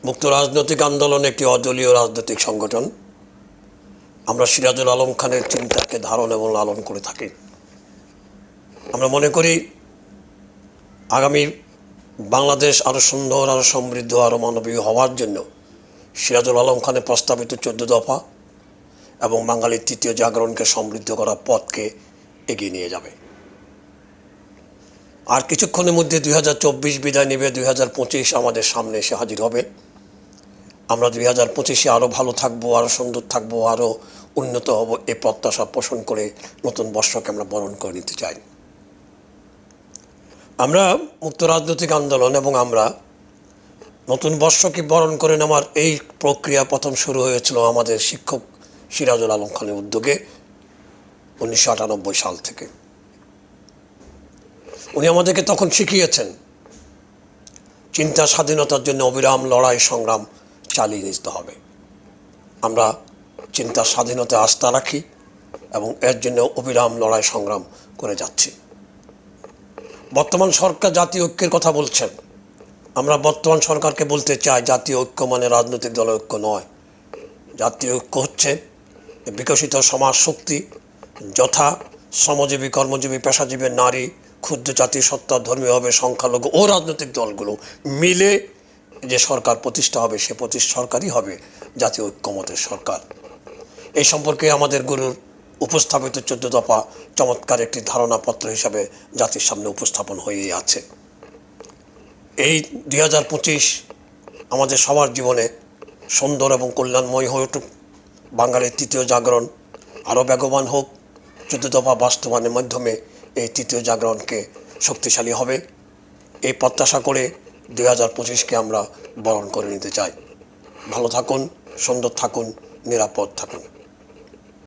মুক্ত রাজনৈতিক আন্দোলন একটি অদলীয় রাজনৈতিক সংগঠন। আমরা সিরাজুল আলম খানের চিন্তাকে ধারণ এবং লালন করে থাকি। আমরা মনে করি আগামী বাংলাদেশ আরও সুন্দর, আরও সমৃদ্ধ, আরও মানবীয় হওয়ার জন্য সিরাজুল আলম খানের প্রস্তাবিত 14 দফা এবং বাঙালির তৃতীয় জাগরণকে সমৃদ্ধ করার পথকে এগিয়ে নিয়ে যাবে। আর কিছুক্ষণের মধ্যে 2024 বিদায় নেবে, 2025 আমাদের সামনে এসে হাজির হবে। আমরা 2025-এ আরও ভালো থাকবো, আরও সুন্দর থাকবো, আরও উন্নত হব, এই প্রত্যাশা পোষণ করে নতুন বর্ষকে আমরা বরণ করে নিতে চাই। আমরা মুক্ত রাজনৈতিক আন্দোলন এবং আমরা নতুন বর্ষকে বরণ করে নেওয়ার এই প্রক্রিয়া প্রথম শুরু হয়েছিল আমাদের শিক্ষক সিরাজুল আলম খানের উদ্যোগে 1998 সাল থেকে। উনি আমাদেরকে তখন শিখিয়েছেন চিন্তা স্বাধীনতার জন্য অবিরাম লড়াই সংগ্রাম চালিয়ে যেতে হবে। আমরা চিন্তার স্বাধীনতায় আস্থা রাখি এবং এর জন্য অবিরাম লড়াই সংগ্রাম করে যাচ্ছি। বর্তমান সরকার জাতীয় ঐক্যের কথা বলছেন। আমরা বর্তমান সরকারকে বলতে চাই, জাতীয় ঐক্য মানে রাজনৈতিক দলের ঐক্য নয়। জাতীয় ঐক্য হচ্ছে বিকশিত সমাজ শক্তি, যথা শ্রমজীবী, কর্মজীবী, পেশাজীবী, নারী, ক্ষুদ্র জাতি, সত্তা, ধর্মীয়ভাবে সংখ্যালঘু ও রাজনৈতিক দলগুলো মিলে যে সরকার প্রতিষ্ঠা হবে, সে সরকারই হবে জাতীয় ঐক্যমতের সরকার। এই সম্পর্কে আমাদের গুরুর উপস্থাপিত 14 দফা চমৎকার একটি ধারণাপত্র হিসাবে জাতির সামনে উপস্থাপন হয়েই আছে। এই 2025 আমাদের সবার জীবনে সুন্দর এবং কল্যাণময় হয়ে উঠুক। বাঙালির তৃতীয় জাগরণ আরও বেগবান হোক। 14 দফা বাস্তবায়নের মাধ্যমে এই তৃতীয় জাগরণকে শক্তিশালী হবে, এই প্রত্যাশা করে 2025-কে আমরা বরণ করে নিতে চাই। ভালো থাকুন, সুন্দর থাকুন, নিরাপদ থাকুন।